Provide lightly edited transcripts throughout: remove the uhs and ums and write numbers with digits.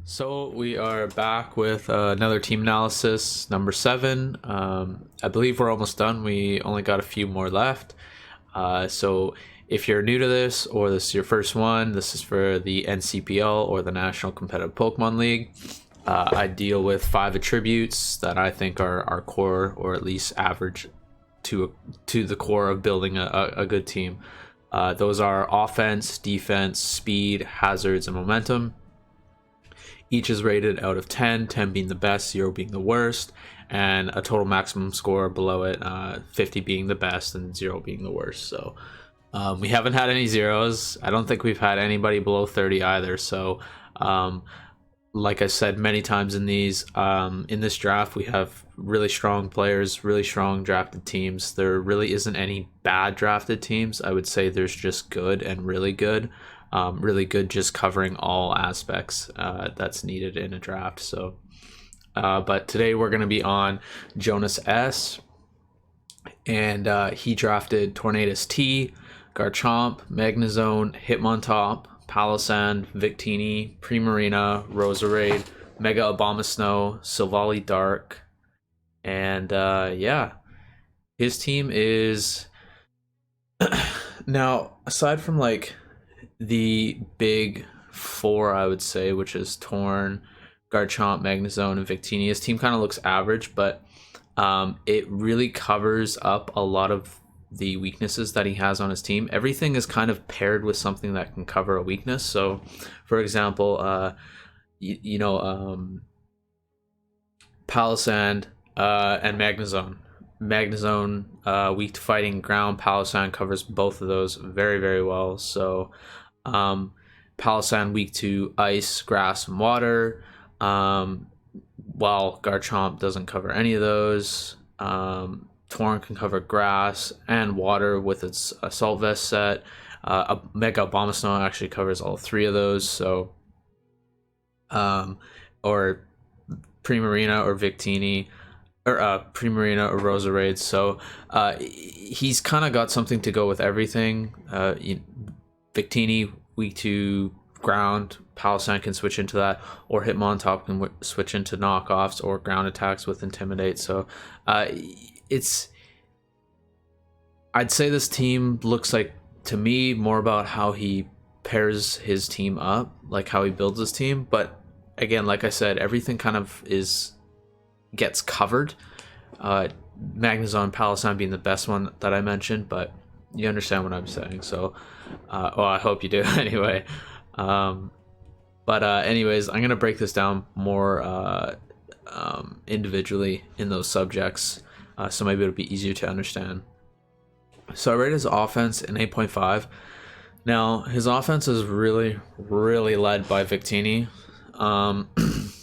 So we are back with another team analysis, number 7. I believe we're almost done. We only got a few more left. So if you're new to this or this is your first one, this is for the NCPL or the National Competitive Pokemon League. I deal with 5 attributes that I think are core or at least average to the core of building a good team. Those are offense, defense, speed, hazards, and momentum. Each is rated out of 10, 10 being the best, 0 being the worst, and a total maximum score below it, 50 being the best and 0 being the worst. So we haven't had any zeros. I don't think we've had anybody below 30 either. So like I said many times in this draft, we have really strong players, really strong drafted teams. There really isn't any bad drafted teams. I would say there's just good and really good. Really good, just covering all aspects that's needed in a draft. So, but today we're going to be on Jonas S, and he drafted Tornadus T, Garchomp, Magnezone, Hitmontop, Palossand, Victini, Primarina, Roserade, Mega Abomasnow, Silvally Dark, and yeah, his team is now aside from like the big 4, I would say, which is Torn, Garchomp, Magnezone, and Victini. His team kind of looks average, but it really covers up a lot of the weaknesses that he has on his team. Everything is kind of paired with something that can cover a weakness. So, for example, Palossand and Magnezone. Magnezone, weak to fighting ground. Palossand covers both of those very, very well. So, Palossand weak to ice, grass, and water, while Garchomp doesn't cover any of those. Torn can cover grass and water with its Assault Vest set. A Mega Abomasnow actually covers all 3 of those. So, or Primarina or Victini, or Primarina or Roserade. So he's kind of got something to go with everything. Victini weak to ground, Palossand can switch into that, or Hitmontop can switch into knockoffs or ground attacks with Intimidate. So it's, I'd say this team looks like, to me, more about how he pairs his team up, like how he builds his team. But again, like I said, everything kind of gets covered. Magnezone, Palossand being the best one that I mentioned, but you understand what I'm saying. So, well, I hope you do anyway. But anyways, I'm gonna break this down more individually in those subjects, so maybe it'll be easier to understand. So I rated his offense in 8.5. Now his offense is really led by Victini.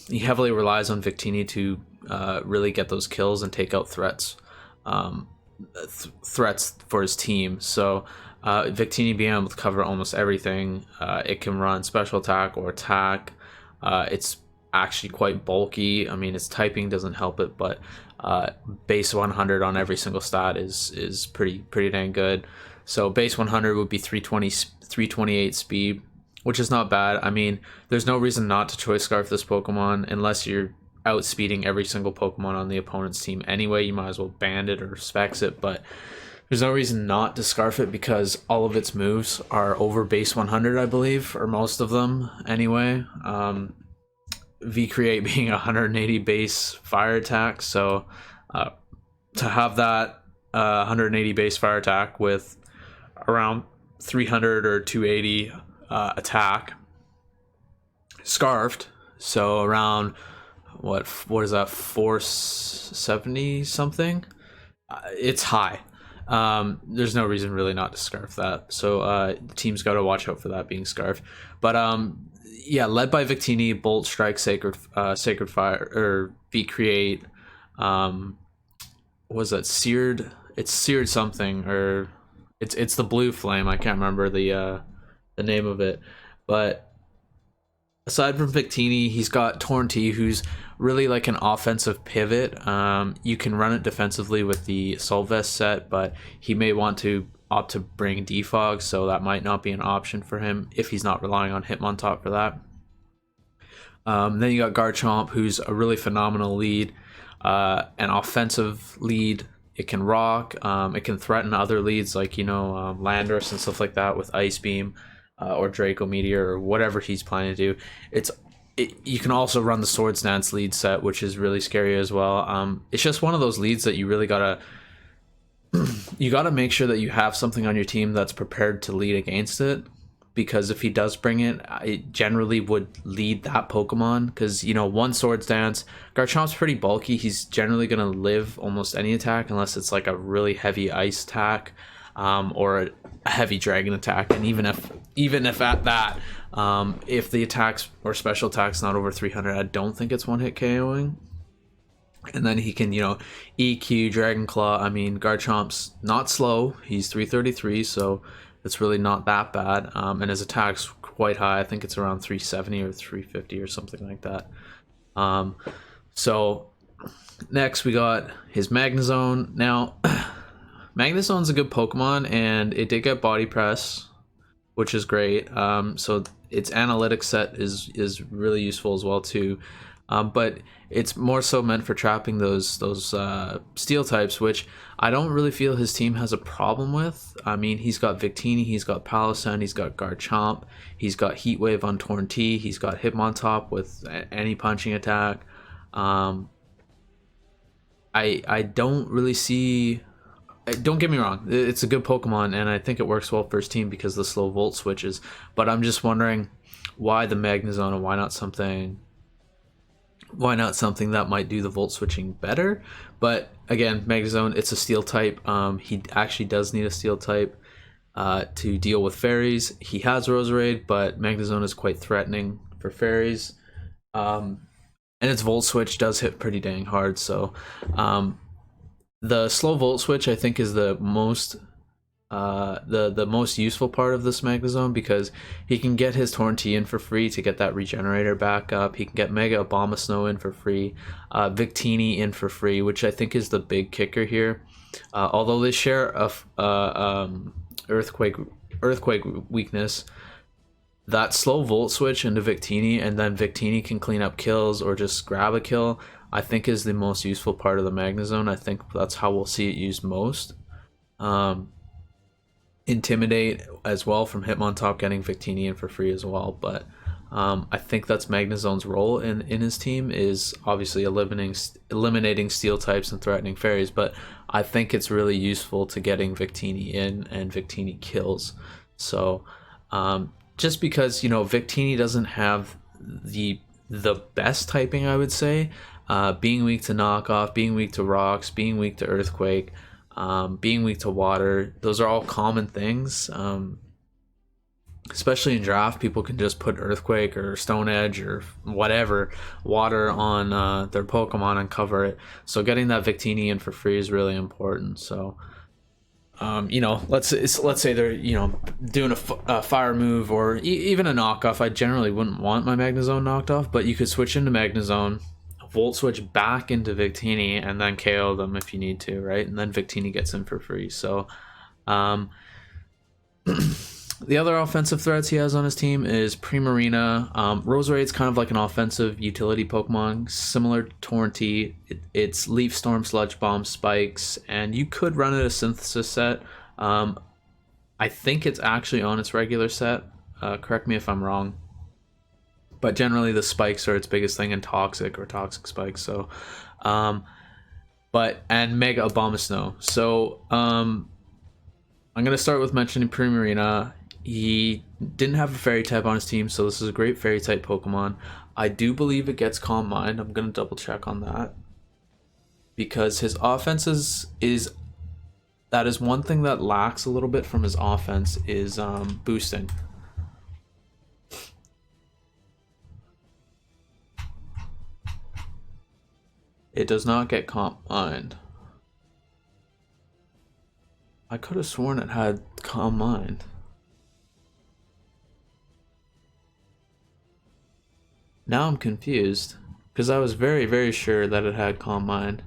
He heavily relies on Victini to really get those kills and take out threats for his team. So Victini being able to cover almost everything. It can run special attack or attack. It's actually quite bulky. I mean, its typing doesn't help it, but base 100 on every single stat is pretty dang good. So base 100 would be 328 speed, which is not bad. I mean, there's no reason not to choice scarf this Pokemon unless you're outspeeding every single Pokemon on the opponent's team anyway. You might as well band it or specs it, but there's no reason not to scarf it because all of its moves are over base 100, I believe, or most of them anyway. V-Create being 180 base fire attack, so to have that 180 base fire attack with around 300 or 280 attack scarfed, so around what is that, 470 something? It's high. There's no reason really not to scarf that, so the team's got to watch out for that being scarfed. But yeah, led by Victini, Bolt Strike, Sacred Fire, or V-Create. Was that Seared? It's Seared something, or it's the Blue Flame. I can't remember the name of it. But aside from Victini, he's got Torn T, who's really like an offensive pivot. You can run it defensively with the Assault Vest set, but he may want to opt to bring Defog, so that might not be an option for him if he's not relying on Hitmontop for that. Then you got Garchomp, who's a really phenomenal lead, an offensive lead. It can rock. It can threaten other leads like Landorus and stuff like that with Ice Beam, or Draco Meteor or whatever he's planning to do. You can also run the Swords Dance lead set, which is really scary as well. It's just one of those leads that you really gotta make sure that you have something on your team that's prepared to lead against it, because if he does bring it, it generally would lead that Pokemon, because one Swords Dance, Garchomp's pretty bulky. He's generally going to live almost any attack unless it's like a really heavy ice attack, or a heavy dragon attack. And even if at that, if the attacks or special attacks not over 300, I don't think it's one hit KOing. And then he can, EQ, Dragon Claw. I mean, Garchomp's not slow. He's 333, so it's really not that bad. And his attack's quite high. I think it's around 370 or 350 or something like that. So next we got his Magnezone. Now, Magnezone's a good Pokemon, and it did get Body Press, which is great. So its analytics set is really useful as well too. But it's more so meant for trapping those steel types, which I don't really feel his team has a problem with. I mean, he's got Victini, he's got Palossand, he's got Garchomp, he's got Heat Wave on Torn-T, he's got Hitmontop with any punching attack. I don't really see. Don't get me wrong, it's a good Pokemon, and I think it works well for his team because of the slow Volt switches. But I'm just wondering why the Magnezone, and why not something that might do the Volt switching better. But again, Magnezone, it's a Steel type. He actually does need a Steel type to deal with fairies. He has Roserade, but Magnezone is quite threatening for fairies. And its Volt switch does hit pretty dang hard. So the slow Volt switch, I think, is the most the most useful part of this Magnezone, because he can get his Torn-T in for free to get that Regenerator back up. He can get Mega Abomasnow in for free, Victini in for free, which I think is the big kicker here. Although they share a Earthquake weakness, that slow Volt switch into Victini, and then Victini can clean up kills or just grab a kill, I think is the most useful part of the Magnezone. I think that's how we'll see it used most. Intimidate as well from Hitmontop getting Victini in for free as well, but I think that's Magnezone's role in his team, is obviously eliminating steel types and threatening fairies, but I think it's really useful to getting Victini in and Victini kills. So just because Victini doesn't have the best typing, I would say, being weak to knockoff, being weak to rocks, being weak to earthquake, being weak to water, those are all common things. Especially in draft, people can just put earthquake or stone edge or whatever water on their Pokemon and cover it. So getting that Victini in for free is really important. So let's say they're doing a fire move or even a knockoff. I generally wouldn't want my Magnezone knocked off, but you could switch into Magnezone, Volt switch back into Victini, and then KO them if you need to, right? And then Victini gets in for free. So the other offensive threats he has on his team is Primarina. Roserade's kind of like an offensive utility Pokemon, similar to Torn-T. It's Leaf Storm, Sludge Bomb, Spikes, and you could run it a Synthesis set. I think it's actually on its regular set. Correct me if I'm wrong. But generally the spikes are its biggest thing, in Toxic or Toxic Spikes. So, and Mega Abomasnow. So, I'm gonna start with mentioning Primarina. He didn't have a Fairy type on his team, so this is a great Fairy type Pokemon. I do believe it gets Calm Mind. I'm gonna double check on that, because his offense that is one thing that lacks a little bit from his offense is boosting. It does not get Calm Mind. I could have sworn it had Calm Mind. Now I'm confused, because I was very, very sure that it had Calm Mind.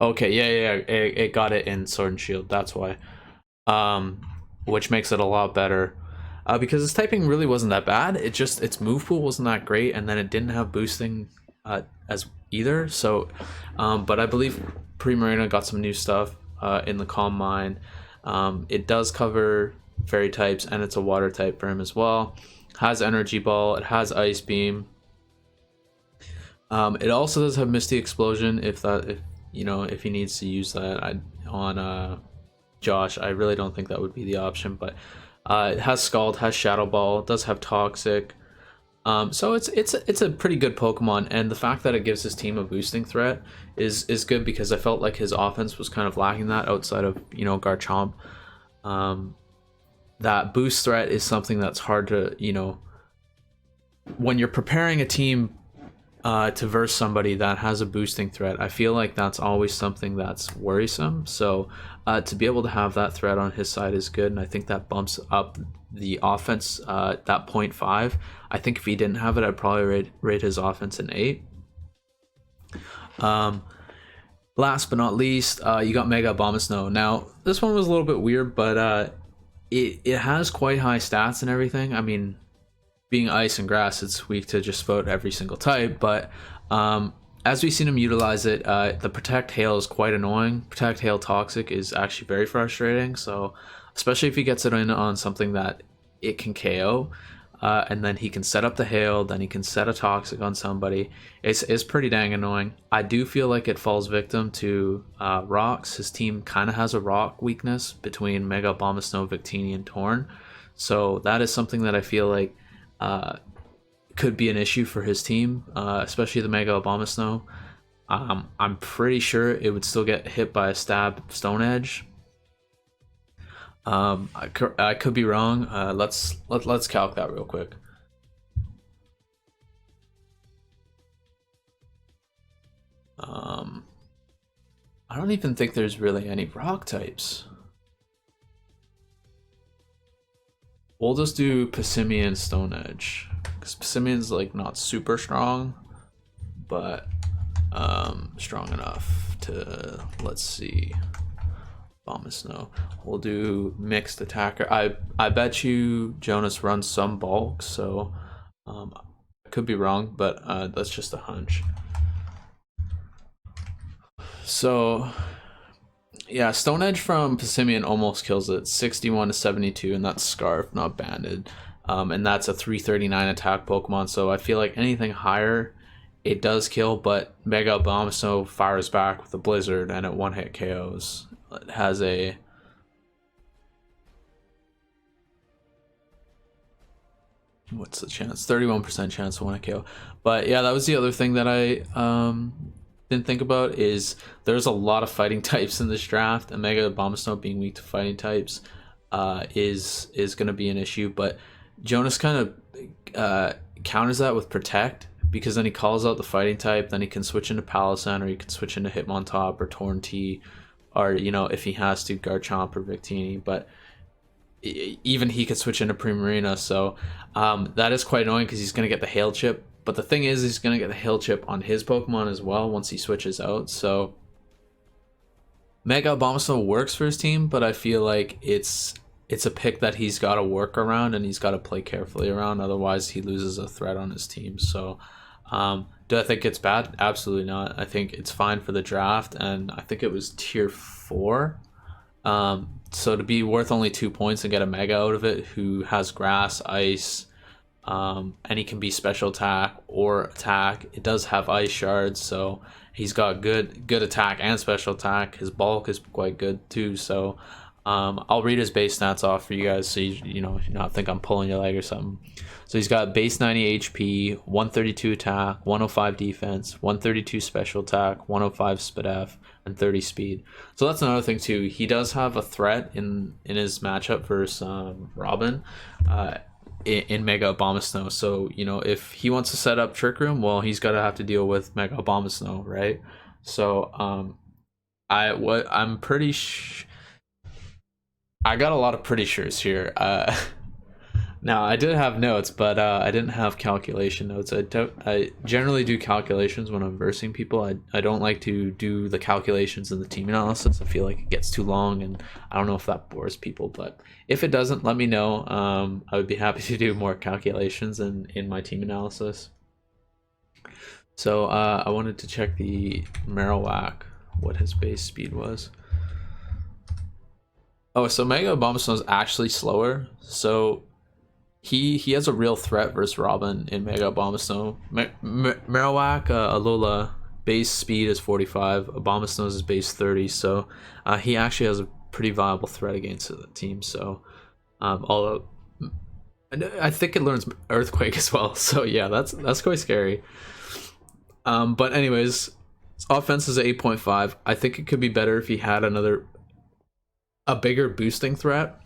Okay, yeah, it got it in Sword and Shield, that's why. Which makes it a lot better. because his typing really wasn't that bad. Its move pool wasn't that great, and then it didn't have boosting as either. So, but I believe Pre-Marina got some new stuff in the Calm Mind. It does cover fairy types, and it's a water type for him as well. Has Energy Ball. It has Ice Beam. It also does have Misty Explosion if he needs to use that on Josh. I really don't think that would be the option, but it has Scald, has Shadow Ball, it does have Toxic. So it's a pretty good Pokemon, and the fact that it gives his team a boosting threat is good, because I felt like his offense was kind of lacking that outside of Garchomp. That boost threat is something that's hard to when you're preparing a team to verse somebody that has a boosting threat. I feel like that's always something that's worrisome. So to be able to have that threat on his side is good, and I think that bumps up the offense that 0.5. I think if he didn't have it, I'd probably rate his offense an 8. Last but not least, you got Mega Abomasnow. Now this one was a little bit weird, but it has quite high stats and everything. I mean, being ice and grass, it's weak to just about every single type, but as we've seen him utilize it, the Protect Hail is quite annoying. Protect Hail Toxic is actually very frustrating, so especially if he gets it in on something that it can KO, and then he can set up the Hail, then he can set a Toxic on somebody. It's pretty dang annoying. I do feel like it falls victim to rocks. His team kind of has a rock weakness between Mega Abomasnow, Victini, and Torn, so that is something that I feel like could be an issue for his team, especially the Mega Abomasnow. I'm pretty sure it would still get hit by a Stab Stone Edge. I could be wrong. Let's calc that real quick. I don't even think there's really any rock types. We'll just do Passimian Stone Edge, because Passimian's like not super strong, but strong enough to, let's see, Abomasnow. We'll do mixed attacker. I bet you Jonas runs some bulk, so I could be wrong, but that's just a hunch. So yeah, Stone Edge from Passimian almost kills it, 61 to 72, and that's Scarf, not Banded. And that's a 339 attack Pokemon, so I feel like anything higher, it does kill, but Mega Abomasnow fires back with a Blizzard, and it one-hit KOs. It has a... what's the chance? 31% chance of one-hit KO. But yeah, that was the other thing that I didn't think about, is there's a lot of fighting types in this draft, and Mega Abomasnow being weak to fighting types is going to be an issue, but Jonas kind of counters that with Protect, because then he calls out the fighting type, then he can switch into Palossand, or he can switch into Hitmontop or Torn T, or if he has to, Garchomp or Victini, but even he could switch into Primarina, so that is quite annoying because he's going to get the Hail Chip. But the thing is, he's going to get the Hail Chip on his Pokemon as well once he switches out. So Mega Abomasnow works for his team, but I feel like it's a pick that he's got to work around, and he's got to play carefully around. Otherwise, he loses a threat on his team. So do I think it's bad? Absolutely not. I think it's fine for the draft, and I think it was tier 4. So to be worth only 2 points and get a Mega out of it, who has Grass, Ice, and he can be special attack or attack. It does have Ice Shards, so he's got good attack and special attack. His bulk is quite good too, so I'll read his base stats off for you guys, so you not think I'm pulling your leg or something. So he's got base 90 HP, 132 attack, 105 defense, 132 special attack, 105 speed F, and 30 speed. So that's another thing too. He does have a threat in his matchup versus Robin in Mega Abomasnow. So if he wants to set up Trick Room, well, he's got to have to deal with Mega Abomasnow, right? So I'm pretty I got a lot of pretty sures here. Now I did have notes, but I didn't have calculation notes. I generally do calculations when I'm versing people. I don't like to do the calculations in the team analysis. I feel like it gets too long, and I don't know if that bores people. But if it doesn't, let me know. I would be happy to do more calculations in my team analysis. So I wanted to check the Marowak, what his base speed was. Oh, so Mega Abomasnow is actually slower. So he has a real threat versus Robin in Mega Abomasnow. Marowak, Alola, base speed is 45. Abomasnow's is base 30. So he actually has a pretty viable threat against the team. So although I think it learns Earthquake as well. So yeah, that's quite scary. But anyways, his offense is 8.5. I think it could be better if he had a bigger boosting threat,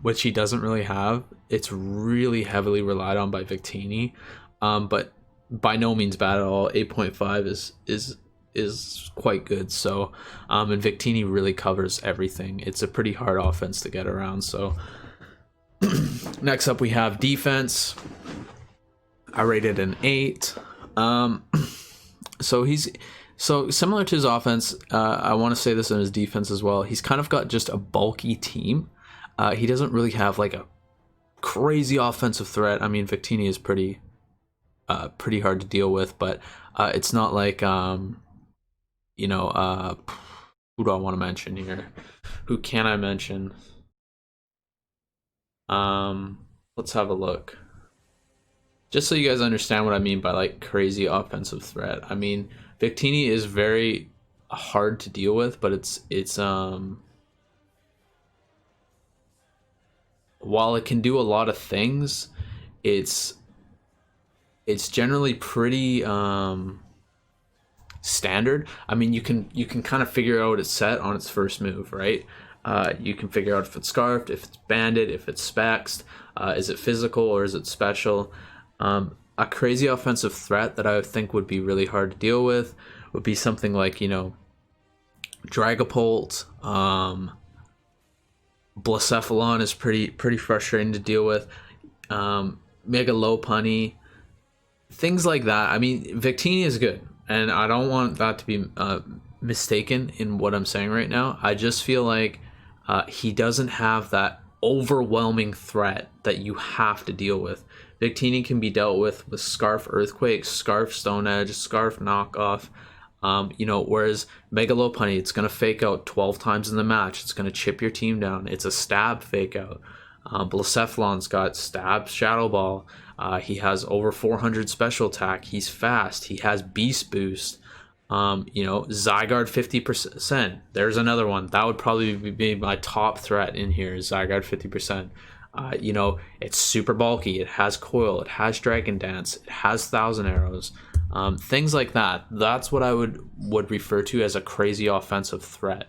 which he doesn't really have. It's really heavily relied on by Victini, but by no means bad at all. 8.5 is quite good. So, and Victini really covers everything. It's a pretty hard offense to get around. So, next up we have defense. I rated an 8. So similar to his offense, I want to say this in his defense as well. He's kind of got just a bulky team. He doesn't really have like a crazy offensive threat. I mean, Victini is pretty hard to deal with, but it's not like who do I want to mention here? Who can I mention? Let's have a look. Just so you guys understand what I mean by like crazy offensive threat. I mean, Victini is very hard to deal with, but it's while it can do a lot of things, it's generally pretty standard. I mean, you can kind of figure out its set on its first move, right? You can figure out if it's scarfed, if it's banded, if it's spexed, is it physical or is it special? A crazy offensive threat that I think would be really hard to deal with would be something like, Dragapult. Blacephalon is pretty frustrating to deal with. Mega Lopunny, things like that. I mean, Victini is good, and I don't want that to be mistaken in what I'm saying right now. I just feel like he doesn't have that overwhelming threat that you have to deal with. Victini can be dealt with Scarf Earthquake, Scarf Stone Edge, Scarf Knockoff. Whereas Mega Lopunny, it's going to fake out 12 times in the match. It's going to chip your team down. It's a stab fake out. Blacephalon's got stab Shadow Ball. He has over 400 special attack. He's fast. He has Beast Boost. Zygarde 50%. There's another one. That would probably be my top threat in here, is Zygarde 50%. It's super bulky. It has Coil. It has Dragon Dance. It has Thousand Arrows. Things like that. That's what I would refer to as a crazy offensive threat.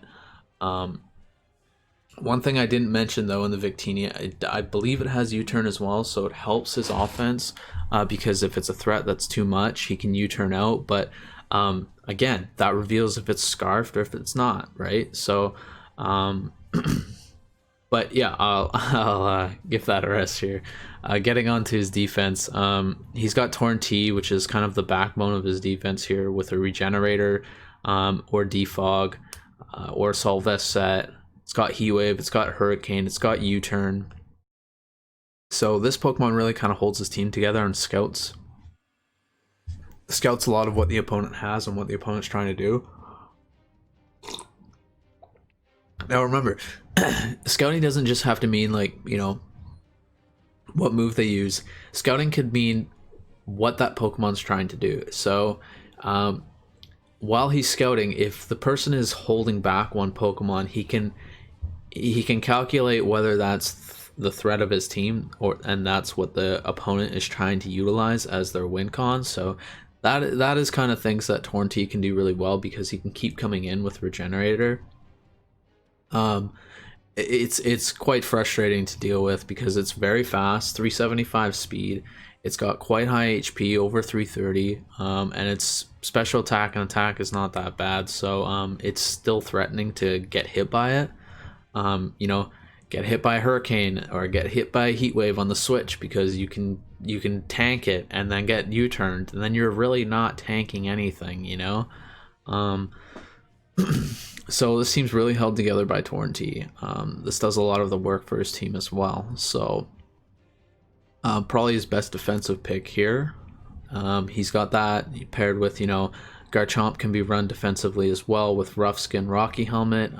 One thing I didn't mention though in the Victini, I believe it has U-turn as well, so it helps his offense because if it's a threat that's too much, he can U-turn out. But again, that reveals if it's scarfed or if it's not, right? So, but yeah, I'll give that a rest here. Getting on to his defense, he's got Torn T, which is kind of the backbone of his defense here, with a Regenerator or Defog or Solvest set. It's got Heat Wave, it's got Hurricane, it's got U-turn. So this Pokemon really kind of holds his team together and scouts a lot of what the opponent has and what the opponent's trying to do. Now remember, scouting doesn't just have to mean like, what move they use. Scouting could mean what that Pokemon's trying to do. So while he's scouting, if the person is holding back one Pokemon, he can calculate whether that's the threat of his team, and that's what the opponent is trying to utilize as their win con. So that is kind of things that Torn T can do really well, because he can keep coming in with Regenerator. It's quite frustrating to deal with because it's very fast, 375 speed. It's got quite high HP, over 330, and its special attack and attack is not that bad. So it's still threatening to get hit by it. get hit by a hurricane or get hit by a heat wave on the switch, because you can tank it and then get U-turned, and then you're really not tanking anything, you know. So this team's really held together by Torrentee. This does a lot of the work for his team as well. So probably his best defensive pick here. He's got that paired with, you know, Garchomp can be run defensively as well with Rough Skin Rocky Helmet.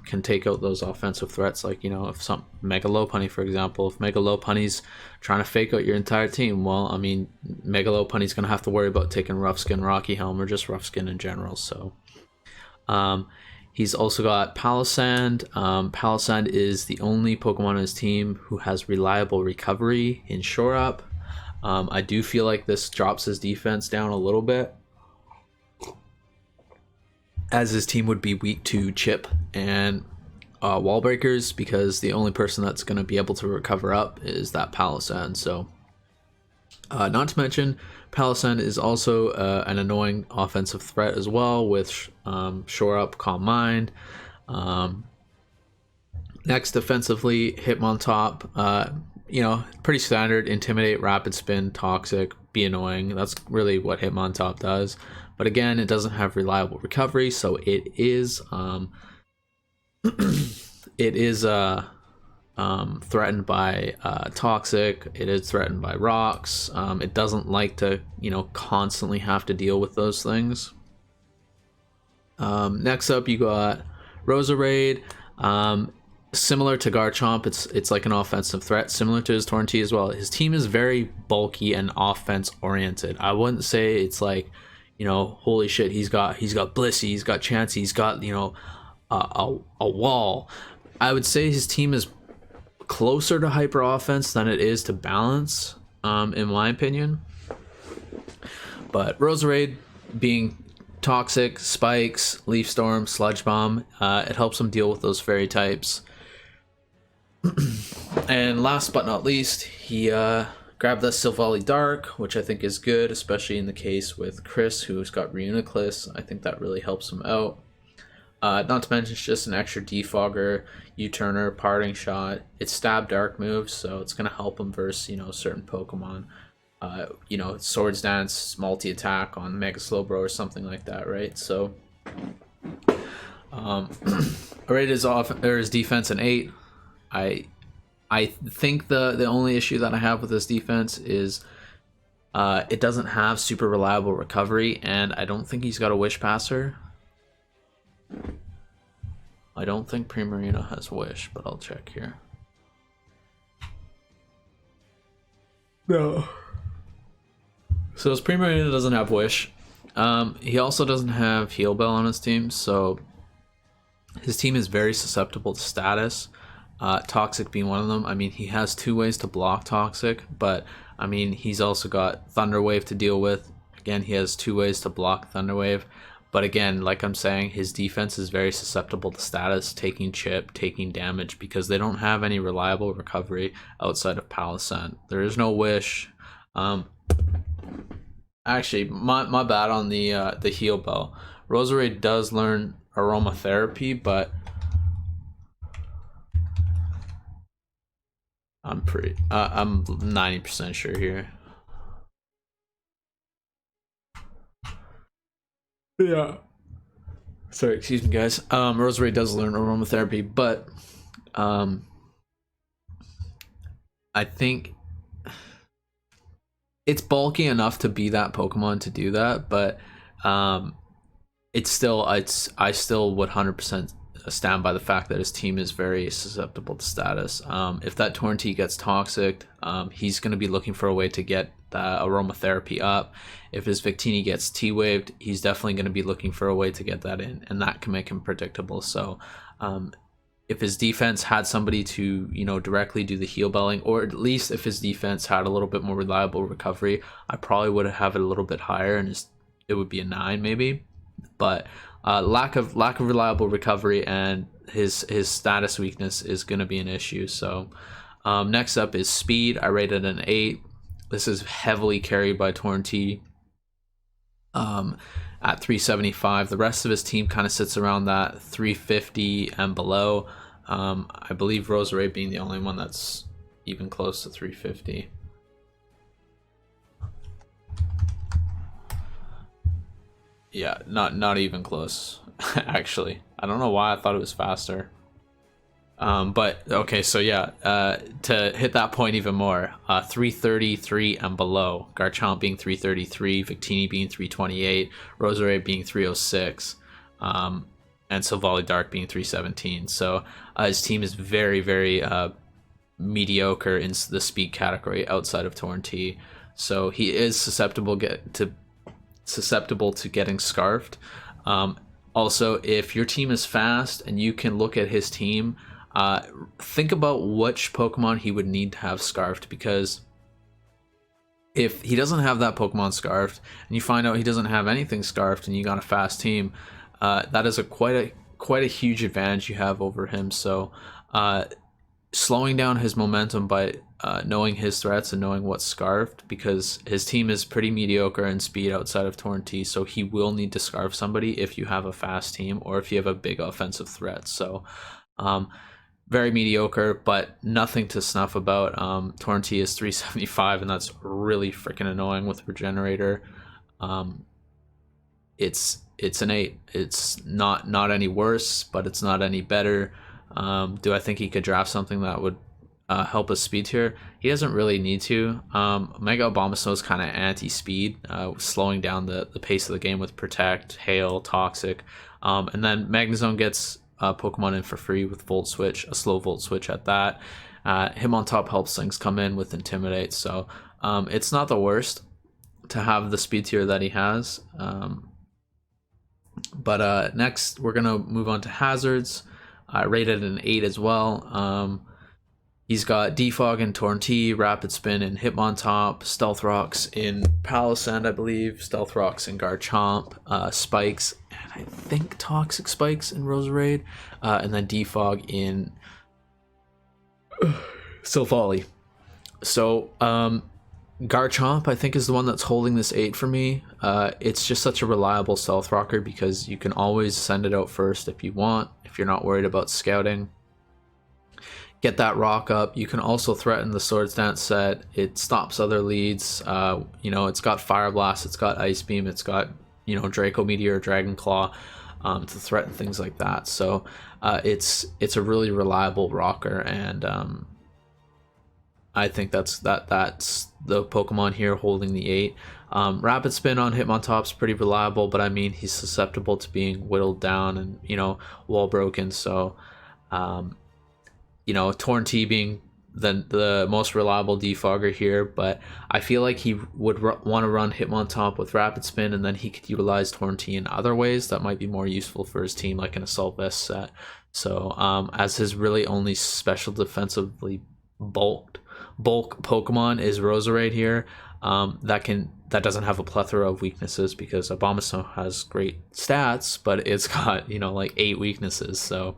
Can take out those offensive threats, like, you know, if some Mega Lopunny, for example, if Mega Lopunny's trying to fake out your entire team, well, I mean, Mega Lopunny's going to have to worry about taking Rough Skin Rocky Helmet or just Rough Skin in general. So he's also got Palossand. Palossand is the only Pokemon on his team who has reliable recovery in Shore Up. I do feel like this drops his defense down a little bit, as his team would be weak to Chip and Wall Breakers, because the only person that's going to be able to recover up is that Palossand. So, not to mention, Palossand is also an annoying offensive threat as well with Shore Up, Calm Mind. Next, defensively, Hitmontop. You know, pretty standard: Intimidate, Rapid Spin, Toxic, be annoying. That's really what Hitmontop does. But again, it doesn't have reliable recovery, so it is threatened by Toxic. It is threatened by Rocks. It doesn't like to, you know, constantly have to deal with those things. Next up, you got Roserade. Similar to Garchomp, it's like an offensive threat, similar to his Torrentee as well. His team is very bulky and offense oriented. I wouldn't say it's like, you know, holy shit, he's got Blissey, he's got Chansey, he's got, you know, a wall. I would say his team is closer to hyper offense than it is to balance, in my opinion. But Roserade being Toxic, Spikes, Leaf Storm, Sludge Bomb, it helps him deal with those fairy types. And last but not least, he grabbed the Silvally Dark, which I think is good, especially in the case with Chris, who's got Reuniclus. I think that really helps him out. Not to mention, it's just an extra defogger, U-turner, parting shot. It's stab dark moves, so it's gonna help him versus, you know, certain Pokemon. You know, Swords Dance, multi-attack on Mega Slowbro or something like that, right? So I rated his defense an 8. I think the only issue that I have with this defense is it doesn't have super reliable recovery, and I don't think he's got a Wish Passer. I don't think Primarina has Wish, but I'll check here. No. So his Primarina doesn't have Wish. He also doesn't have Heal Bell on his team, so his team is very susceptible to status. Toxic being one of them. I mean, he has 2 ways to block Toxic, but I mean, he's also got Thunder Wave to deal with. Again, he has 2 ways to block Thunder Wave. But again, like I'm saying, his defense is very susceptible to status, taking chip, taking damage, because they don't have any reliable recovery outside of Palossand. There is no Wish. Actually, my bad on the Heal Bell. Roserade does learn Aromatherapy, but I'm 90% sure here. Yeah. Sorry, excuse me, guys. Roserade does learn Aromatherapy, but I think it's bulky enough to be that Pokemon to do that, but it's still I still would 100% stand by the fact that his team is very susceptible to status. If that Torrentee gets Toxic, he's going to be looking for a way to get that Aromatherapy up. If his Victini gets T-Waved, he's definitely going to be looking for a way to get that in, and that can make him predictable. So if his defense had somebody to, you know, directly do the heal belling, or at least if his defense had a little bit more reliable recovery, I probably would have it a little bit higher, and it would be a 9 maybe. But lack of reliable recovery and his status weakness is going to be an issue. So next up is speed. I rated an 8. This is heavily carried by Torrentee at 375. The rest of his team kind of sits around that 350 and below. I believe Roserade being the only one that's even close to 350. Yeah, not even close. Actually, I don't know why I thought it was faster. But okay, so yeah, to hit that point even more, 333 and below. Garchomp being 333, Victini being 328, Roserade being 306, and Silvally Dark being 317. So his team is very, very mediocre in the speed category outside of Torrentee. So he is susceptible to getting scarfed. Also, if your team is fast and you can look at his team, think about which Pokemon he would need to have scarfed, because if he doesn't have that Pokemon scarfed and you find out he doesn't have anything scarfed and you got a fast team, that is quite a huge advantage you have over him. So slowing down his momentum by knowing his threats and knowing what's scarfed, because his team is pretty mediocre in speed outside of Torrentee, so he will need to scarf somebody if you have a fast team or if you have a big offensive threat. So very mediocre, but nothing to snuff about. Torrentee is 375, and that's really freaking annoying with Regenerator. It's an 8. It's not any worse, but it's not any better. Do I think he could draft something that would help his speed tier? He doesn't really need to. Mega Abomasnow is kind of anti-speed, slowing down the pace of the game with Protect, Hail, Toxic, and then Magnezone gets Pokemon in for free with Volt Switch, a slow Volt Switch at that. Hitmontop helps things come in with Intimidate, so it's not the worst to have the speed tier that he has. But next, we're gonna move on to hazards. Rated an 8 as well. He's got Defog in Torrentee, Rapid Spin in Hitmontop, Stealth Rocks in Palossand, I believe, Stealth Rocks in Garchomp, Spikes, and I think Toxic Spikes in Roserade, and then Defog in Silvally. So Garchomp, I think, is the one that's holding this 8 for me. It's just such a reliable Stealth Rocker because you can always send it out first if you want, if you're not worried about scouting. Get that rock up. You can also threaten the Swords Dance set. It stops other leads. It's got Fire Blast, it's got Ice Beam, it's got, Draco Meteor, Dragon Claw to threaten things like that. So it's a really reliable rocker, and I think that's the Pokemon here holding the 8. Rapid Spin on Hitmontop's pretty reliable, but I mean, he's susceptible to being whittled down and, wall broken. So, Torrentee being the most reliable defogger here, but I feel like he would want to run Hitmontop with Rapid Spin, and then he could utilize Torrentee in other ways that might be more useful for his team, like an Assault Vest set. So, as his really only special defensively bulk Pokemon is Roserade here, that doesn't have a plethora of weaknesses, because Abomasnow has great stats, but it's got like 8 weaknesses. So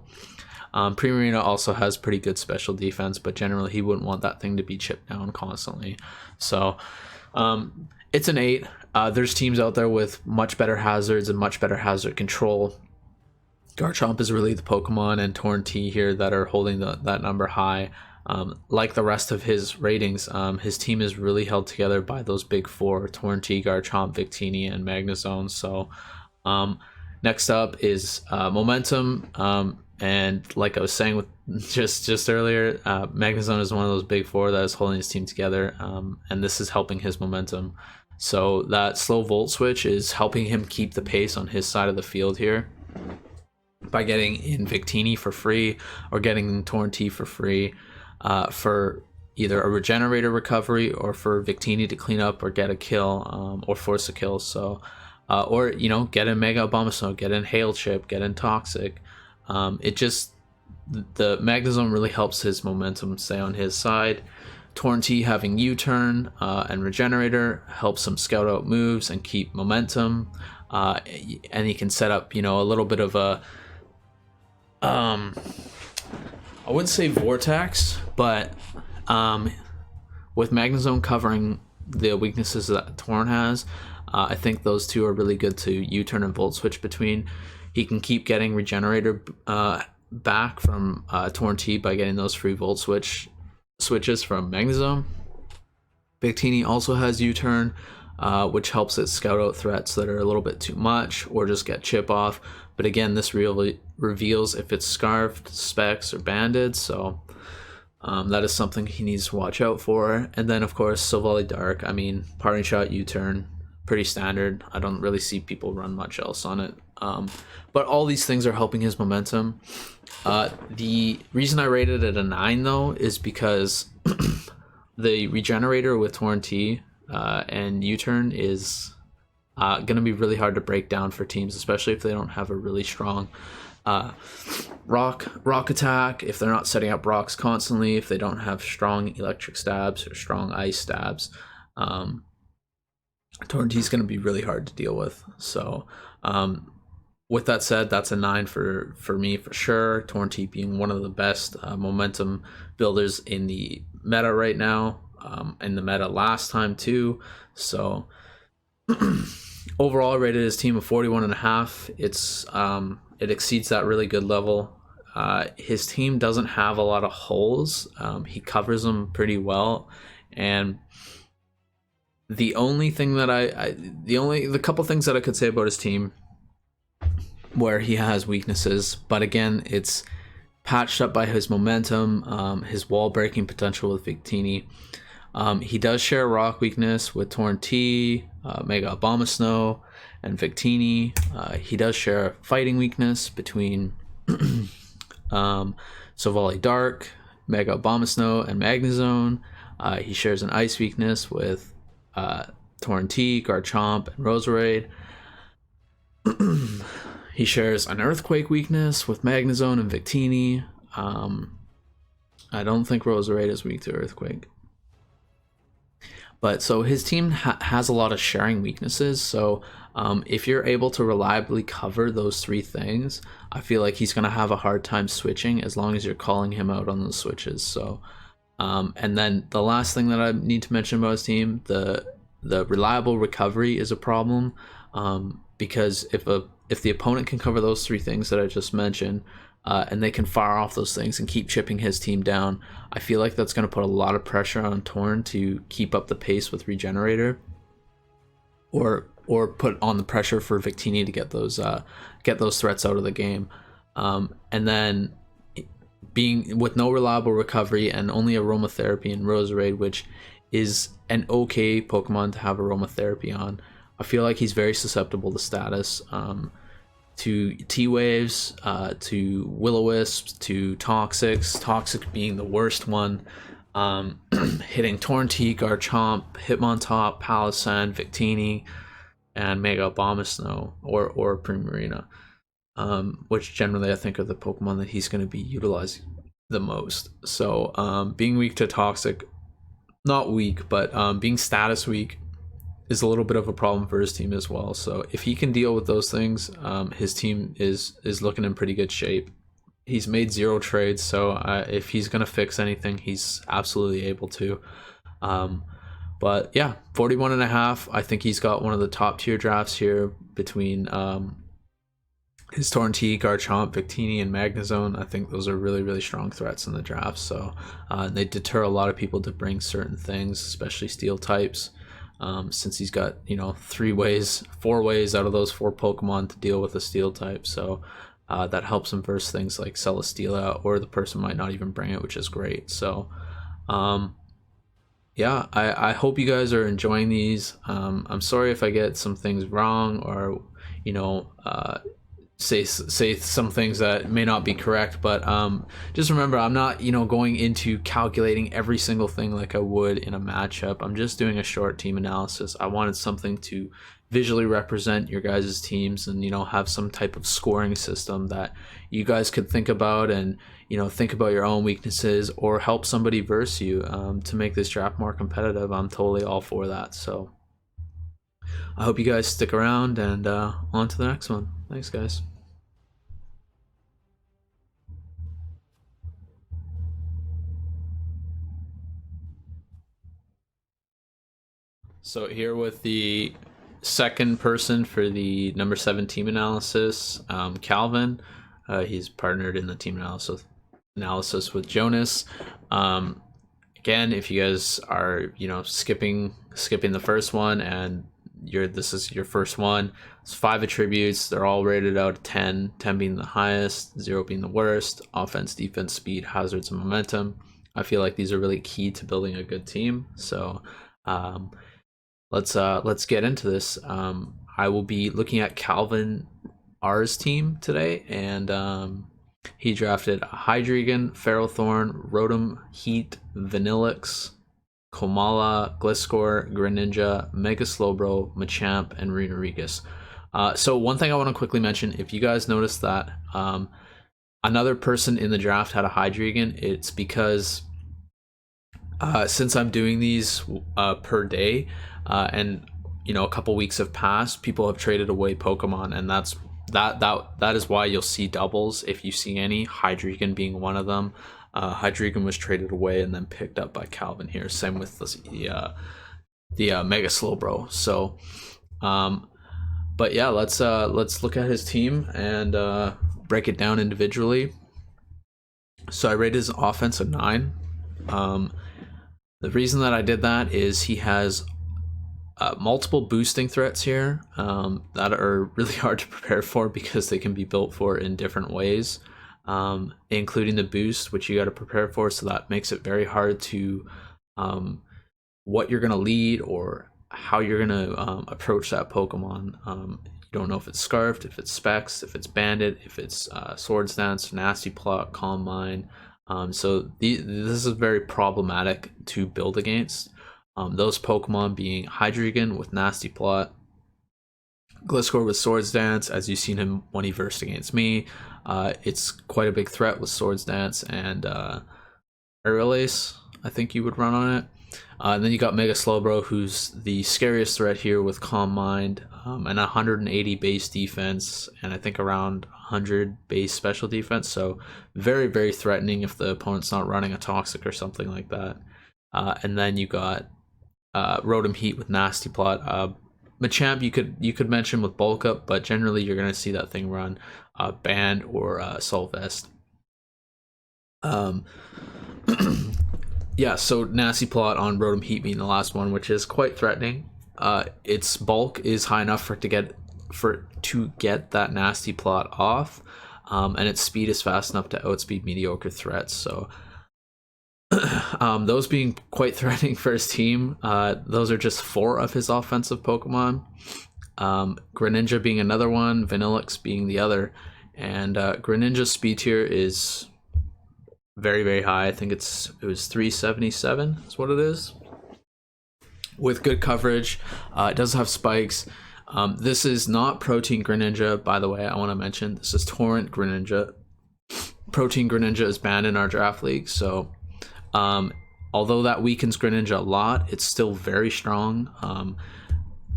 Primarina also has pretty good special defense, but generally he wouldn't want that thing to be chipped down constantly. So it's an 8. There's teams out there with much better hazards and much better hazard control. Garchomp is really the Pokemon and Torrentee here that are holding that number high. Like the rest of his ratings, his team is really held together by those big 4: Torrentee, Garchomp, Victini, and Magnezone. So next up is Momentum, and like I was saying with just earlier, Magnezone is one of those big 4 that is holding his team together, and this is helping his momentum. So that slow Volt Switch is helping him keep the pace on his side of the field here by getting in Victini for free or getting in Torrentee for free. For either a Regenerator recovery or for Victini to clean up or get a kill, or force a kill. So, or get in Mega Abomasnow, get in Hail Chip, get in Toxic. The Magnezone really helps his momentum stay on his side. Torrentee having U-turn and Regenerator helps him scout out moves and keep momentum, and he can set up a little bit of a I wouldn't say vortex, but with Magnezone covering the weaknesses that Torn has, I think those two are really good to U-turn and Volt Switch between. He can keep getting Regenerator back from Torn T by getting those free volt switches from Magnezone. Victini also has U-turn, which helps it scout out threats that are a little bit too much or just get chip off. But again, this really reveals if it's Scarfed, Specs, or Banded, so that is something he needs to watch out for. And then, of course, Silvally Dark. I mean, Parting Shot, U-turn, pretty standard. I don't really see people run much else on it. But all these things are helping his momentum. The reason I rated it a 9, though, is because the Regenerator with Torn T and U-turn is going to be really hard to break down for teams, especially if they don't have a really strong rock attack, if they're not setting up rocks constantly, if they don't have strong electric stabs or strong ice stabs. Torn T is going to be really hard to deal with. So with that said, that's a 9 for me for sure. Torn T being one of the best momentum builders in the meta right now, in the meta last time too. So overall, I rated his team a 41.5. It exceeds that really good level. His team doesn't have a lot of holes. He covers them pretty well, and the only thing that the couple things that I could say about his team where he has weaknesses, but again, it's patched up by his momentum, his wall breaking potential with Victini. He does share rock weakness with Torn T, Mega Abomasnow, and Victini. He does share fighting weakness between Silvally Dark, Mega Abomasnow, and Magnezone. He shares an ice weakness with Torn T, Garchomp, and Roserade. He shares an earthquake weakness with Magnezone and Victini. I don't think Roserade is weak to earthquake. But so his team has a lot of sharing weaknesses. So if you're able to reliably cover those 3 things, I feel like he's going to have a hard time switching as long as you're calling him out on those switches. So and then the last thing that I need to mention about his team, the reliable recovery is a problem, because if the opponent can cover those 3 things that I just mentioned, and they can fire off those things and keep chipping his team down, I feel like that's going to put a lot of pressure on Torn to keep up the pace with Regenerator, or put on the pressure for Victini to get those threats out of the game. And then being with no reliable recovery and only aromatherapy and Roserade, which is an okay Pokemon to have aromatherapy on, I feel like he's very susceptible to status, to T-Waves, to Will-O-Wisps, to Toxics, Toxic being the worst one, hitting Torn T, Garchomp, Hitmontop, Palossand, Victini, and Mega Abomasnow, or Primarina, which generally I think are the Pokemon that he's going to be utilizing the most. So being weak to Toxic, not weak, but being status weak is a little bit of a problem for his team as well. So if he can deal with those things, his team is looking in pretty good shape. He's made 0 trades, so if he's gonna fix anything, he's absolutely able to. But yeah, 41.5. I think he's got one of the top tier drafts here between his Torn T, Garchomp, Victini, and Magnezone. I think those are really, really strong threats in the draft. So they deter a lot of people to bring certain things, especially steel types. Since he's got 4 ways out of those 4 Pokemon to deal with a steel type, so that helps him versus things like Celesteela, or the person might not even bring it, which is great. So yeah, I hope you guys are enjoying these. I'm sorry if I get some things wrong, or say some things that may not be correct, but just remember, I'm not going into calculating every single thing like I would in a matchup. I'm just doing a short team analysis. I wanted something to visually represent your guys' teams, and have some type of scoring system that you guys could think about, and think about your own weaknesses, or help somebody verse you to make this draft more competitive. I'm totally all for that. So I hope you guys stick around, and on to the next one. Thanks, guys. So here with the second person for the number 7 team analysis, Calvin. He's partnered in the team analysis with Jonas. Again, if you guys are skipping the first one and this is your first one, it's 5 attributes. They're all rated out of 10, 10 being the highest, 0 being the worst. Offense, defense, speed, hazards, and momentum. I feel like these are really key to building a good team. So let's get into this. I will be looking at Calvin R's team today, and he drafted Hydreigon, Ferrothorn, Rotom, Heat, Vanillix, Komala, Gliscor, Greninja, Mega Slowbro, Machamp, and Runerigus. So one thing I want to quickly mention, if you guys noticed that another person in the draft had a Hydreigon, it's because since I'm doing these per day, and a couple weeks have passed, people have traded away Pokemon, and that is why you'll see doubles if you see any. Hydreigon being one of them. Hydreigon was traded away and then picked up by Calvin here. Same with the Mega Slowbro. So, but yeah, let's look at his team and break it down individually. So I rated his offense a 9. The reason that I did that is he has multiple boosting threats here that are really hard to prepare for because they can be built for in different ways, including the boost, which you got to prepare for. So that makes it very hard to what you're going to lead or how you're going to approach that Pokemon. You don't know if it's Scarfed, if it's Specs, if it's Bandit, if it's Swords Dance, Nasty Plot, Calm Mind. So this is very problematic to build against. Those Pokemon being Hydreigon with Nasty Plot, Gliscor with Swords Dance, as you've seen him when he versed against me. It's quite a big threat with Swords Dance and Aerial, I think you would run on it. And then you got Mega Slowbro, who's the scariest threat here with Calm Mind, and 180 base defense, and I think around 100 base special defense. So very, very threatening if the opponent's not running a Toxic or something like that. And then you got Rotom Heat with Nasty Plot. Machamp you could mention with Bulk Up, but generally you're gonna see that thing run Band or Assault Vest. Yeah, so Nasty Plot on Rotom Heat being the last one, which is quite threatening. Its bulk is high enough for it to get that Nasty Plot off, and its speed is fast enough to outspeed mediocre threats. So those being quite threatening for his team. Those are just 4 of his offensive Pokemon. Greninja being another one, Vanillix being the other, and Greninja's speed tier is very, very high. I think it was 377 is what it is, with good coverage. It does have spikes. This is not Protein Greninja, by the way. I want to mention this is Torrent Greninja. Protein Greninja is banned in our draft league, so although that weakens Greninja a lot, it's still very strong.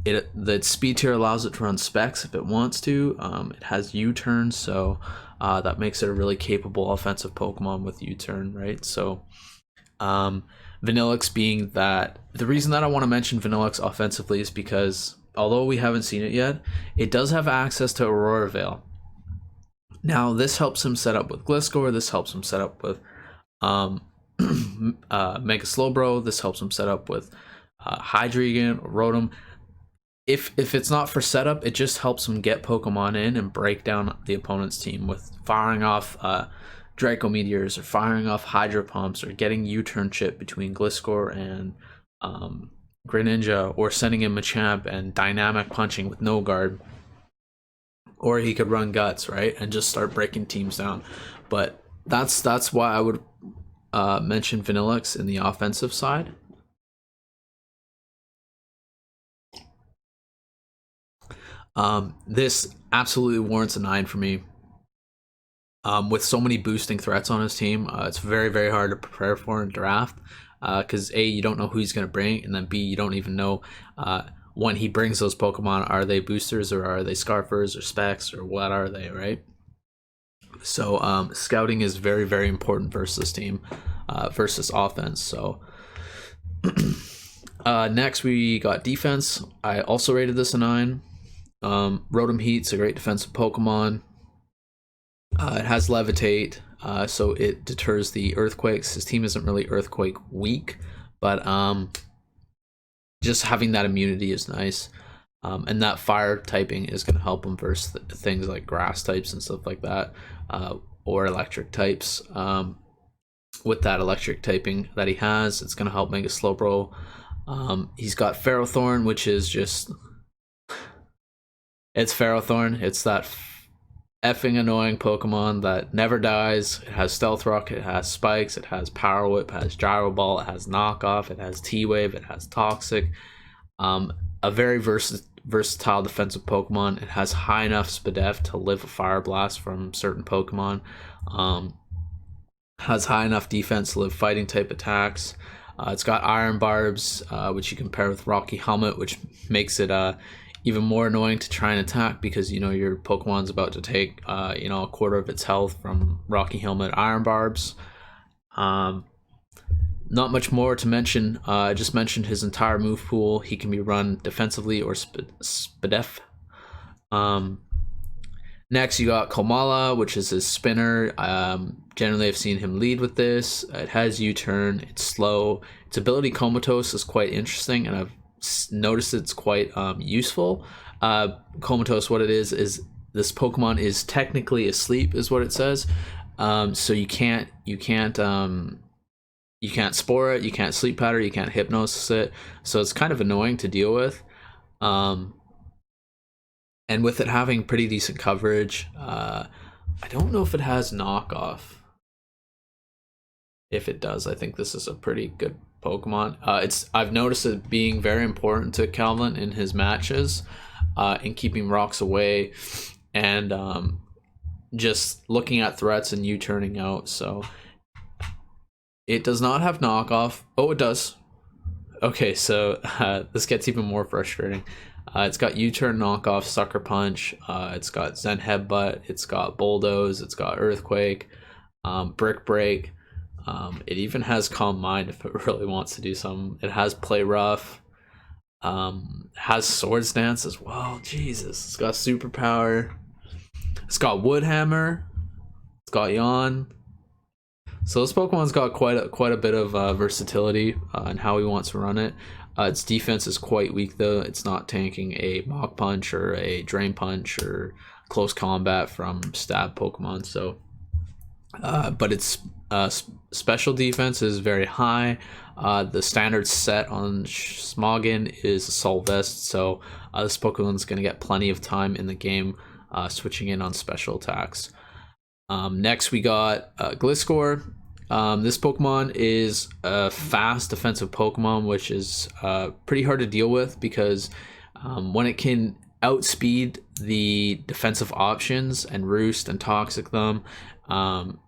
The speed tier allows it to run Specs if it wants to. It has U-turn, so that makes it a really capable offensive Pokemon with U-turn, right? So Vanillix being that. The reason that I want to mention Vanillix offensively is because although we haven't seen it yet, it does have access to Aurora Veil. Now this helps him set up with Gliscor, this helps him set up with Mega Slowbro, this helps him set up with Hydreigon, Rotom. If it's not for setup, it just helps him get Pokemon in and break down the opponent's team with firing off Draco Meteors or firing off Hydro Pumps or getting U-turn chip between Gliscor and Greninja, or sending in Machamp and dynamic punching with no guard. Or he could run Guts, right, and just start breaking teams down. But that's why I would mention Vanillix in the offensive side. This absolutely warrants a 9 for me. With so many boosting threats on his team, it's very, very hard to prepare for in draft, because A, you don't know who he's going to bring, and then B, you don't even know when he brings those Pokemon, are they boosters or are they Scarfers or Specs or what are they, right? So scouting is very, very important versus team, versus offense. So next we got defense. I also rated this a 9. Rotom Heat's a great defensive Pokemon. It has levitate, so it deters the earthquakes. His team isn't really earthquake weak, but just having that immunity is nice. And that fire typing is going to help him versus things like grass types and stuff like that, or electric types. With that electric typing that he has, it's going to help make a slow roll. He's got Ferrothorn, which is just... It's Ferrothorn. It's that effing annoying Pokemon that never dies. It has Stealth Rock, it has Spikes, it has Power Whip, it has Gyro Ball, it has Knockoff, it has T-Wave, it has Toxic. A very versatile defensive Pokemon. It has high enough Spadef to live a Fire Blast from certain Pokemon. Has high enough defense to live fighting type attacks. It's got Iron Barbs, which you can pair with Rocky Helmet, which makes it even more annoying to try and attack because you know your Pokemon's about to take a quarter of its health from Rocky Helmet Iron Barbs. Not much more to mention. I just mentioned his entire move pool. He can be run defensively or Spadef. Next, you got Komala, which is his spinner. Generally, I've seen him lead with this. It has U-turn. It's slow. Its ability Comatose is quite interesting, and I've noticed it's quite useful. Comatose, what it is this Pokemon is technically asleep, is what it says. So you can't spore it, you can't sleep powder, you can't hypnosis it. So it's kind of annoying to deal with. And with it having pretty decent coverage, I don't know if it has knockoff. If it does, I think this is a pretty good Pokemon. I've noticed it being very important to Calvin in his matches, in keeping rocks away, and just looking at threats and you turning out. So it does not have knockoff. Oh, it does. Okay, so this gets even more frustrating. It's got U-turn, knockoff, sucker punch. It's got Zen headbutt. It's got bulldoze. It's got earthquake, brick break. It even has calm mind if it really wants to do something. It has play rough. Has swords dance as well. Jesus, it's got superpower. It's got wood hammer. It's got yawn. So this Pokemon's got quite a bit of versatility in how he wants to run it. Its defense is quite weak though. It's not tanking a Mach Punch or a Drain Punch or close combat from stab Pokemon. So, but its special defense is very high. The standard set on Smoggin is Assault Vest, so this Pokemon's going to get plenty of time in the game switching in on special attacks. Next we got Gliscor. This Pokemon is a fast defensive Pokemon, which is pretty hard to deal with because when it can outspeed the defensive options and roost and toxic them,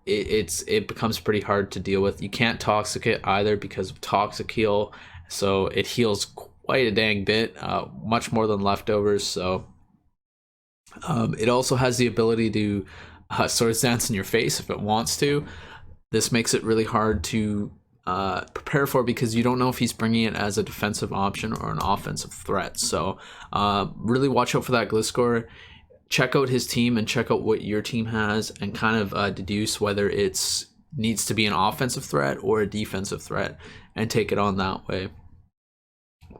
it becomes pretty hard to deal with. You can't toxic it either because of toxic heal, so it heals quite a dang bit, much more than leftovers. So it also has the ability to Swords Dance in your face if it wants to. This makes it really hard to prepare for because you don't know if he's bringing it as a defensive option or an offensive threat. So really watch out for that Gliscor. Check out his team and check out what your team has and kind of deduce whether it needs to be an offensive threat or a defensive threat and take it on that way.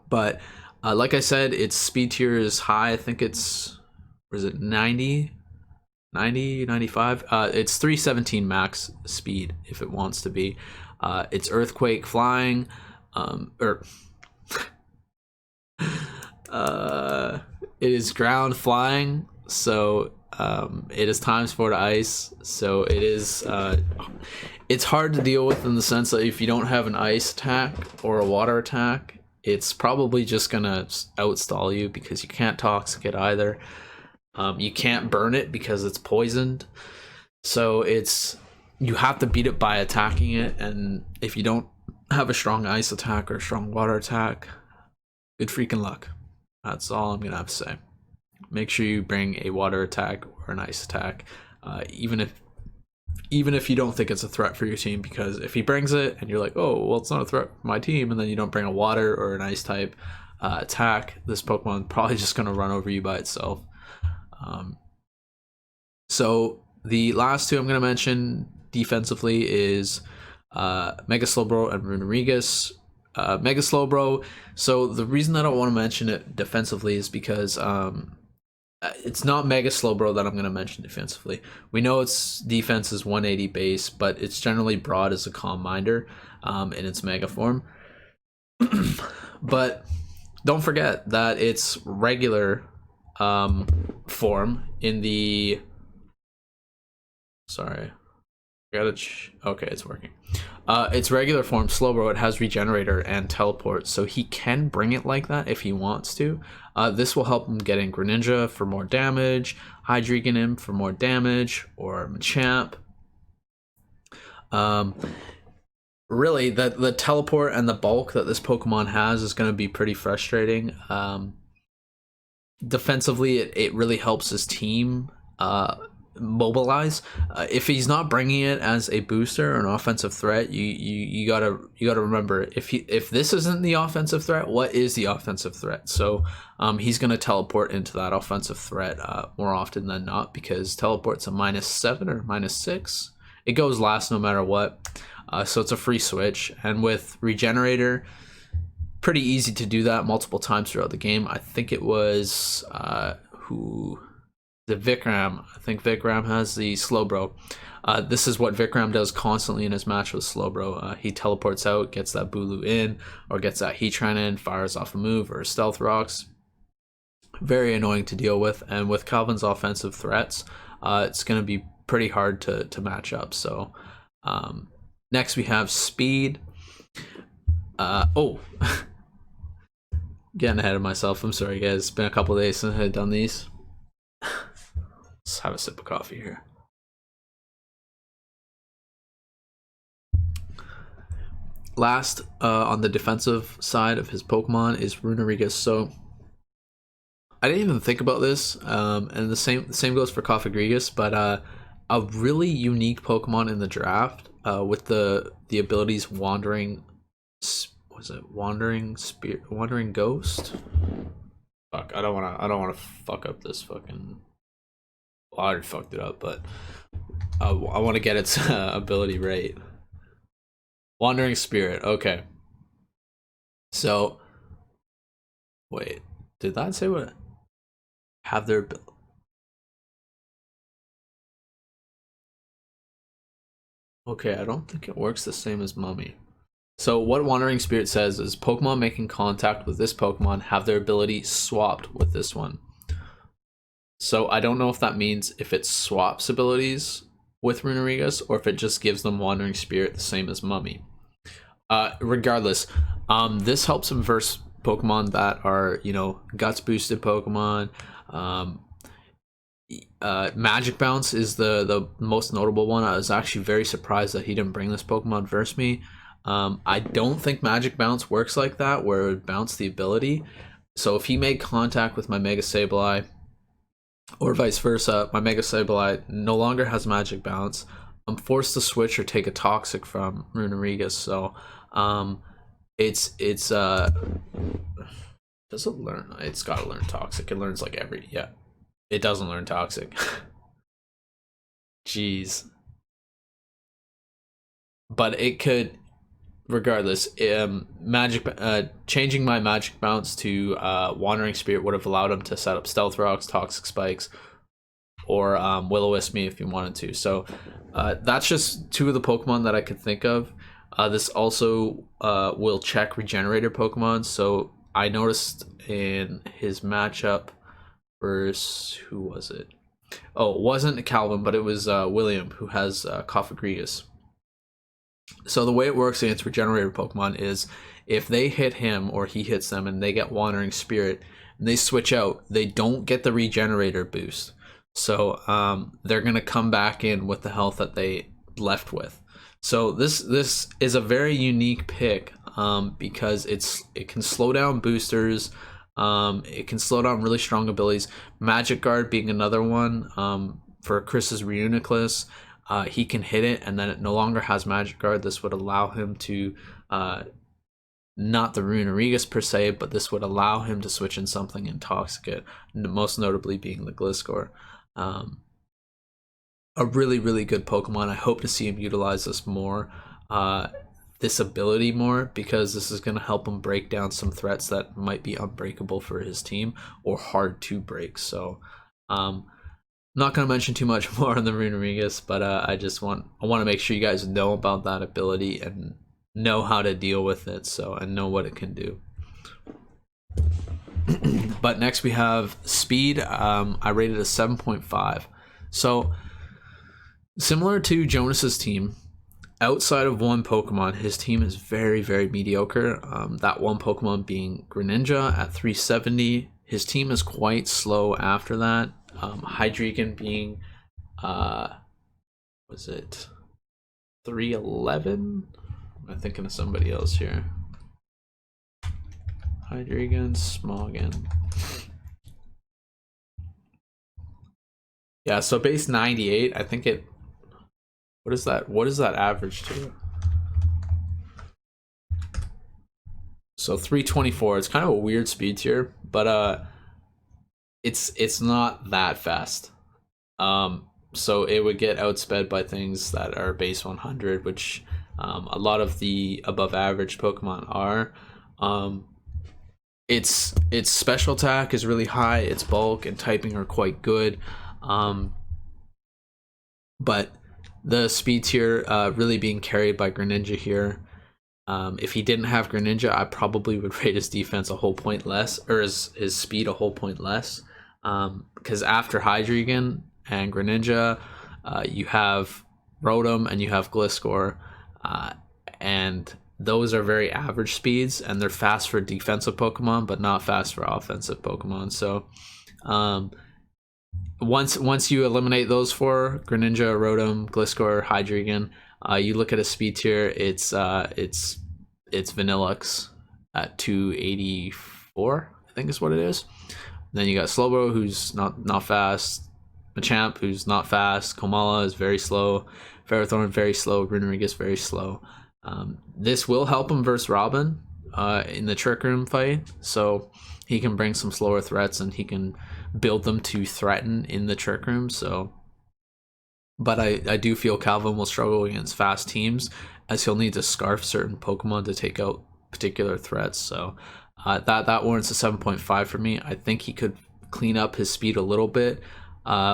But like I said, its speed tier is high. I think it's, what is it, 90, 95? It's 317 max speed if it wants to be. It's Earthquake flying, it is ground flying, so it is times 4 to ice, so it is it's hard to deal with in the sense that if you don't have an ice attack or a water attack, it's probably just gonna outstall you because you can't toxic it either. You can't burn it because it's poisoned, so you have to beat it by attacking it, and if you don't have a strong ice attack or a strong water attack, good freaking luck. That's all I'm gonna have to say. Make sure you bring a water attack or an ice attack, even if you don't think it's a threat for your team, because if he brings it and you're like, oh well, it's not a threat for my team, and then you don't bring a water or an ice type attack, this Pokemon probably just gonna run over you by itself. So The last two I'm going to mention defensively is Mega Slowbro and Runerigus. Mega Slowbro. So the reason I don't want to mention it defensively is because it's not Mega Slowbro that I'm going to mention defensively. We know its defense is 180 base, but it's generally broad as a Calm Minder in its Mega form. But don't forget that its regular form in the... Sorry. Okay, it's working. Its regular form, Slowbro, it has Regenerator and Teleport, so he can bring it like that if he wants to. This will help him get in Greninja for more damage, Hydreigon him for more damage, or Machamp. Really, the Teleport and the bulk that this Pokemon has is going to be pretty frustrating. Defensively, it really helps his team mobilize. If he's not bringing it as a booster or an offensive threat, you gotta remember, if this isn't the offensive threat, what is the offensive threat? So he's gonna teleport into that offensive threat more often than not, because teleport's a -7 or -6. It goes last no matter what, so it's a free switch. And with Regenerator, pretty easy to do that multiple times throughout the game. I think it was the Vikram. I think Vikram has the Slowbro. This is what Vikram does constantly in his match with Slowbro. He teleports out, gets that Bulu in, or gets that Heatran in, fires off a move or Stealth Rocks. Very annoying to deal with, and with Calvin's offensive threats, it's going to be pretty hard to match up. So next we have Speed. Getting ahead of myself. I'm sorry, guys. It's been a couple days since I had done these. Let's have a sip of coffee here. Last, on the defensive side of his Pokemon is Runerigus. So I didn't even think about this, and the same goes for Cofagrigus, but a really unique Pokemon in the draft with the abilities Wandering. Was it Wandering Spirit, Wandering Ghost? Fuck, I don't wanna fuck up this fucking... Well, I already fucked it up, but I want to get its ability right. Wandering Spirit, okay. So, wait, did that say what? Have their ability. Okay, I don't think it works the same as Mummy. So what Wandering Spirit says is Pokemon making contact with this Pokemon have their ability swapped with this one. So I don't know if that means if it swaps abilities with Runerigus or if it just gives them Wandering Spirit the same as Mummy. Regardless, this helps him versus Pokemon that are, Guts boosted Pokemon. Magic Bounce is the most notable one. I was actually very surprised that he didn't bring this Pokemon versus me. I don't think Magic Bounce works like that, where it would bounce the ability. So if he made contact with my Mega Sableye, or vice versa, my Mega Sableye no longer has Magic Bounce, I'm forced to switch or take a Toxic from Runerigus. So it's does it learn? It's gotta learn Toxic. It learns like it doesn't learn Toxic. Jeez. But it could, regardless, changing my Magic Bounce to Wandering Spirit would have allowed him to set up Stealth Rocks, Toxic Spikes, or Will-O-Wisp me if he wanted to. So that's just two of the Pokemon that I could think of. This also will check Regenerator Pokemon. So I noticed in his matchup versus, who was it? Oh, it wasn't Calvin, but it was William, who has Cofagrigus. So the way it works against Regenerator Pokemon is if they hit him or he hits them and they get Wandering Spirit and they switch out, they don't get the Regenerator boost. So they're going to come back in with the health that they left with. So this is a very unique pick because it can slow down boosters. It can slow down really strong abilities. Magic Guard being another one for Chris's Reuniclus. He can hit it and then it no longer has Magic Guard. This would allow him to, not the Runerigus per se, but this would allow him to switch in something Intoxicate, most notably being the Gliscor. a really, really good Pokemon. I hope to see him utilize this ability more, because this is going to help him break down some threats that might be unbreakable for his team or hard to break. So not going to mention too much more on the Runerigus, but I want to make sure you guys know about that ability and know how to deal with it, and know what it can do. But next we have speed. I rated a 7.5. So similar to Jonas's team, outside of one Pokemon, his team is very, very mediocre. That one Pokemon being Greninja at 370. His team is quite slow after that. Hydreigon being, was it 311? I'm thinking of somebody else here. Hydreigon, Smogon. Yeah, so base 98. I think it. What is that? What is that average to? So 324. It's kind of a weird speed tier, but it's not that fast. So it would get outsped by things that are base 100, which a lot of the above average Pokemon are. Its special attack is really high. Its bulk and typing are quite good, but the speed tier really being carried by Greninja here. If he didn't have Greninja, I probably would rate his defense a whole point less, or his speed a whole point less. Because after Hydreigon and Greninja, you have Rotom and you have Gliscor, and those are very average speeds, and they're fast for defensive Pokemon, but not fast for offensive Pokemon. So, once you eliminate those four, Greninja, Rotom, Gliscor, Hydreigon, you look at a speed tier. It's Vanillux at 284, I think is what it is. Then you got Slowbro, who's not fast. Machamp, who's not fast. Komala is very slow. Ferrothorn very slow. Runerigus very slow. This will help him versus Robin in the Trick Room fight, so he can bring some slower threats and he can build them to threaten in the Trick Room. So, but I do feel Calvin will struggle against fast teams, as he'll need to scarf certain Pokemon to take out particular threats. So that warrants a 7.5 for me. I think he could clean up his speed a little bit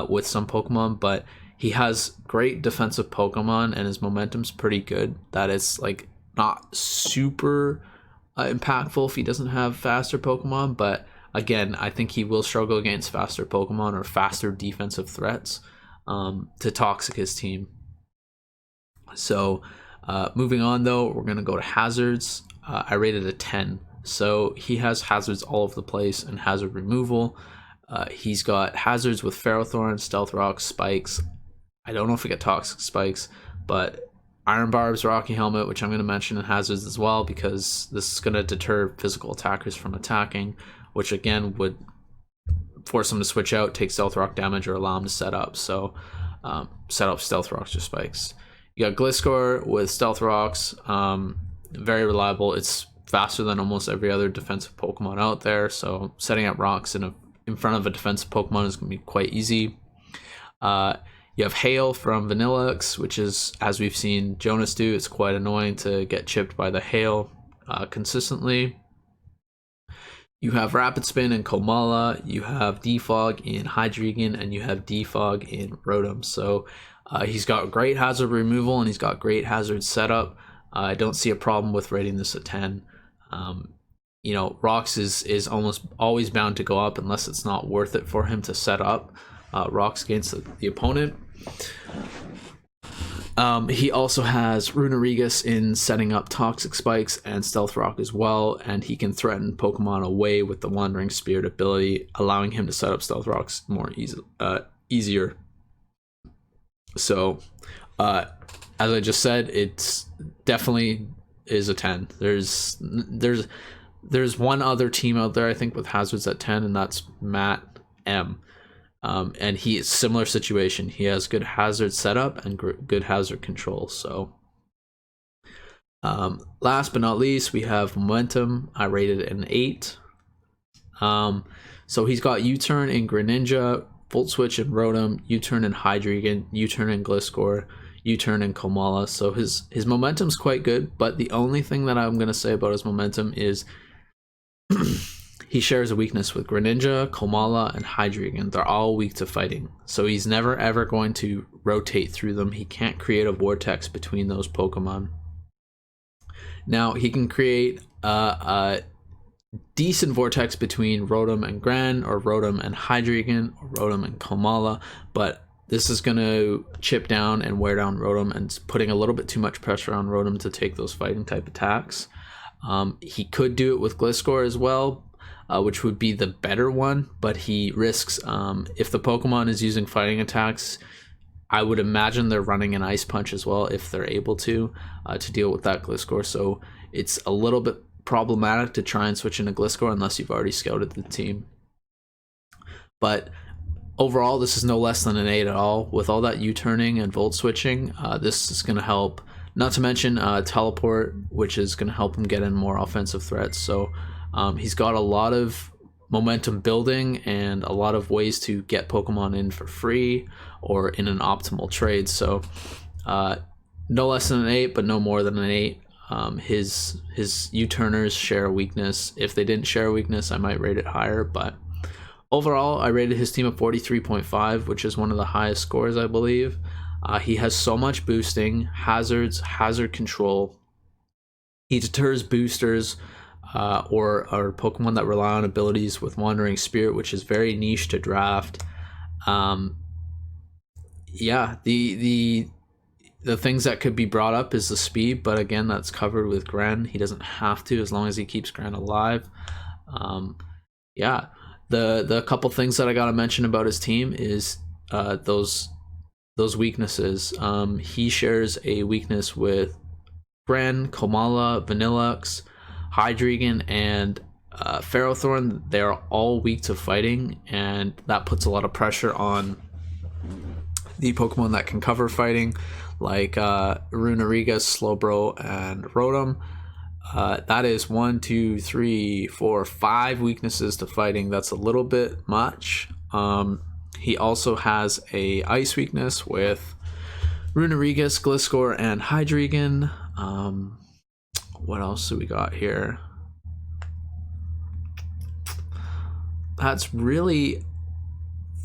with some Pokemon, but he has great defensive Pokemon and his momentum's pretty good. That is like not super impactful if he doesn't have faster Pokemon, but again, I think he will struggle against faster Pokemon or faster defensive threats to toxic his team. So moving on though, we're going to go to hazards. I rated a 10. So he has hazards all over the place and hazard removal. He's got hazards with Ferrothorn, Stealth Rock, Spikes. I don't know if we get Toxic Spikes, but Iron Barbs, Rocky Helmet, which I'm going to mention in hazards as well, because this is going to deter physical attackers from attacking, which again would force them to switch out, take Stealth Rock damage, or allow them to set up. So set up Stealth Rocks or Spikes. You got Gliscor with Stealth Rocks, very reliable. It's faster than almost every other defensive Pokemon out there, so setting up rocks in front of a defensive Pokemon is going to be quite easy. You have Hail from Vanillux, which is, as we've seen Jonas do, it's quite annoying to get chipped by the Hail consistently. You have Rapid Spin in Komala, you have Defog in Hydreigon, and you have Defog in Rotom. So he's got great hazard removal and he's got great hazard setup. I don't see a problem with rating this a 10. Rocks is almost always bound to go up unless it's not worth it for him to set up rocks against the opponent. He also has Runerigus in setting up Toxic Spikes and Stealth Rock as well, and he can threaten Pokemon away with the Wandering Spirit ability, allowing him to set up Stealth Rocks more easier. So, as I just said, it's definitely is a 10. There's one other team out there, I think, with hazards at 10, and that's Matt M. And he is similar situation. He has good hazard setup and good hazard control. So last but not least, we have momentum. I rated an 8. So he's got U-turn in Greninja, Volt Switch and Rotom, U-turn and Hydreigon, U-turn and Gliscor, U-turn and Komala. So his momentum's quite good, but the only thing that I'm going to say about his momentum is he shares a weakness with Greninja, Komala, and Hydreigon. They're all weak to fighting, so he's never ever going to rotate through them. He can't create a vortex between those Pokemon. Now, he can create a decent vortex between Rotom and Gran, or Rotom and Hydreigon, or Rotom and Komala, but this is going to chip down and wear down Rotom, and putting a little bit too much pressure on Rotom to take those fighting type attacks. He could do it with Gliscor as well, which would be the better one, but he risks, if the Pokemon is using fighting attacks, I would imagine they're running an Ice Punch as well if they're able to deal with that Gliscor. So it's a little bit problematic to try and switch into Gliscor unless you've already scouted the team. But overall, this is no less than an 8 at all. With all that U-turning and Volt Switching, this is going to help. Not to mention Teleport, which is going to help him get in more offensive threats. So he's got a lot of momentum building and a lot of ways to get Pokemon in for free or in an optimal trade. So no less than an 8, but no more than an 8. His U-turners share a weakness. If they didn't share a weakness, I might rate it higher, but overall, I rated his team at 43.5, which is one of the highest scores, I believe. He has so much boosting, hazards, hazard control. He deters boosters or Pokemon that rely on abilities with Wandering Spirit, which is very niche to draft. Yeah, the things that could be brought up is the speed, but again, that's covered with Gran. He doesn't have to, as long as he keeps Gran alive. Yeah, the couple things that I gotta mention about his team is those weaknesses. He shares a weakness with Gran, Komala, Vanillux, Hydreigon, and Ferrothorn. They're all weak to fighting, and that puts a lot of pressure on the Pokemon that can cover fighting, like Runeriga, Slowbro, and Rotom. That is 1, 2, 3, 4, 5 weaknesses to fighting. That's a little bit much. He also has a ice weakness with Runerigus, Gliscor, and Hydreigon. What else do we got here? That's really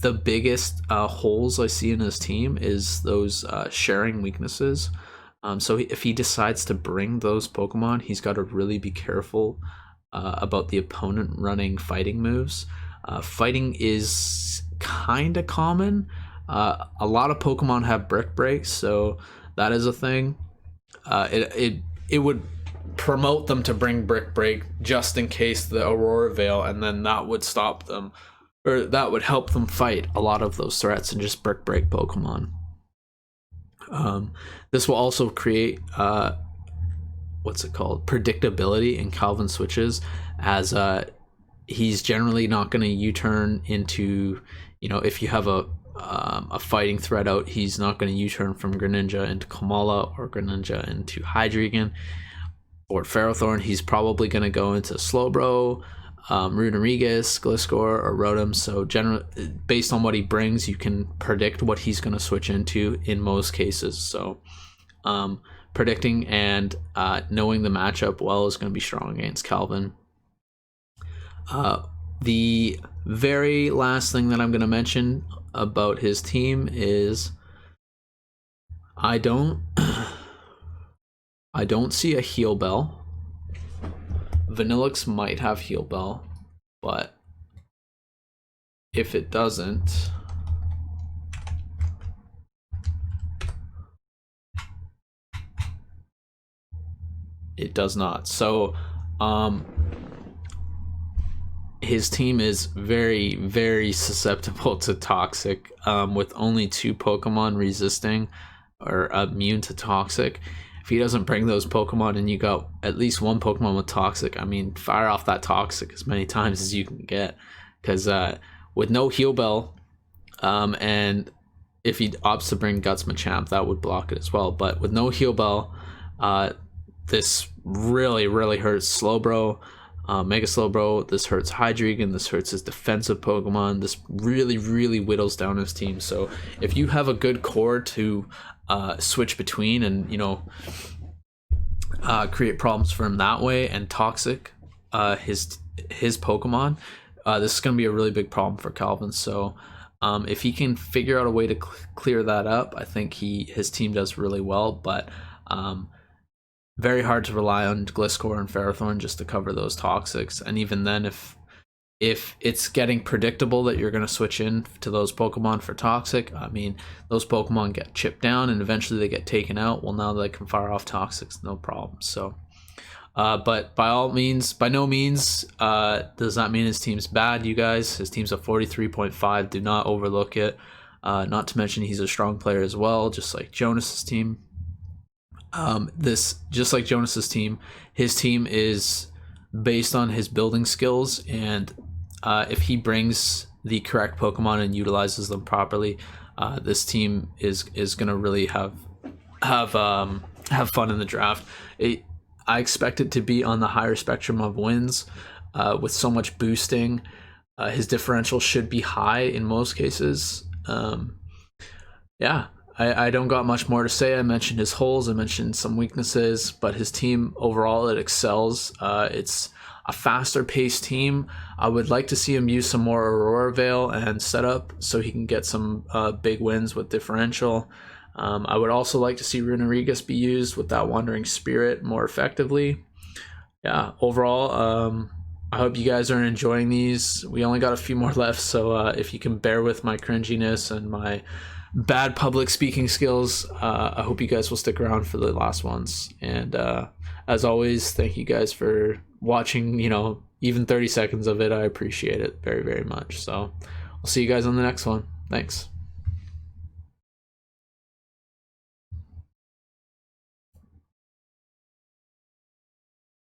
the biggest holes I see in his team, is those sharing weaknesses. So if he decides to bring those Pokemon, he's got to really be careful about the opponent running fighting moves. Fighting is kind of common. A lot of Pokemon have Brick Break, so that is a thing. It would promote them to bring Brick Break just in case the Aurora Veil, and then that would stop them, or that would help them fight a lot of those threats and just Brick Break Pokemon. This will also create what's it called, predictability in Calvin switches, as he's generally not going to U-turn into, if you have a fighting threat out, he's not going to U-turn from Greninja into Komala or Greninja into Hydreigon or Ferrothorn. He's probably going to go into Slowbro, Runerigus, Gliscor, or Rotom. So generally, based on what he brings, you can predict what he's going to switch into in most cases. So predicting and knowing the matchup well is going to be strong against Calvin. The very last thing that I'm going to mention about his team is I don't see a Heal Bell. Vanillux might have Heal Bell, but if it doesn't, it does not. So his team is very, very susceptible to Toxic, with only 2 Pokemon resisting or immune to Toxic. If he doesn't bring those Pokemon and you got at least 1 Pokemon with Toxic, I mean, fire off that Toxic as many times as you can get. Because with no Heal Bell, and if he opts to bring Guts Machamp, that would block it as well. But with no Heal Bell, this really, really hurts Slowbro. Mega Slowbro, this hurts Hydreigon, this hurts his defensive Pokemon, this really whittles down his team. So if you have a good core to switch between and, create problems for him that way, and toxic his Pokemon, this is going to be a really big problem for Calvin. So if he can figure out a way to clear that up, I think his team does really well. But very hard to rely on Gliscor and Ferrothorn just to cover those toxics. And even then, if it's getting predictable that you're going to switch in to those Pokemon for toxic, I mean, those Pokemon get chipped down and eventually they get taken out. Well, now they can fire off toxics, no problem. So but by no means does that mean his team's bad, you guys. His team's a 43.5. Do not overlook it. Not to mention he's a strong player as well, just like Jonas's team. Just like Jonas's team, his team is based on his building skills, and if he brings the correct Pokemon and utilizes them properly, this team is gonna really have fun in the draft. I expect it to be on the higher spectrum of wins, with so much boosting. His differential should be high in most cases. Yeah, I don't got much more to say. I mentioned his holes, I mentioned some weaknesses, but his team overall, it excels. It's a faster paced team. I would like to see him use some more Aurora Veil and setup so he can get some big wins with differential. I would also like to see Runerigus be used with that Wandering Spirit more effectively. Yeah, overall, I hope you guys are enjoying these. We only got a few more left, so if you can bear with my cringiness and my bad public speaking skills, I hope you guys will stick around for the last ones. And as always, thank you guys for watching, even 30 seconds of it. I appreciate it very much. So I'll see you guys on the next one. Thanks.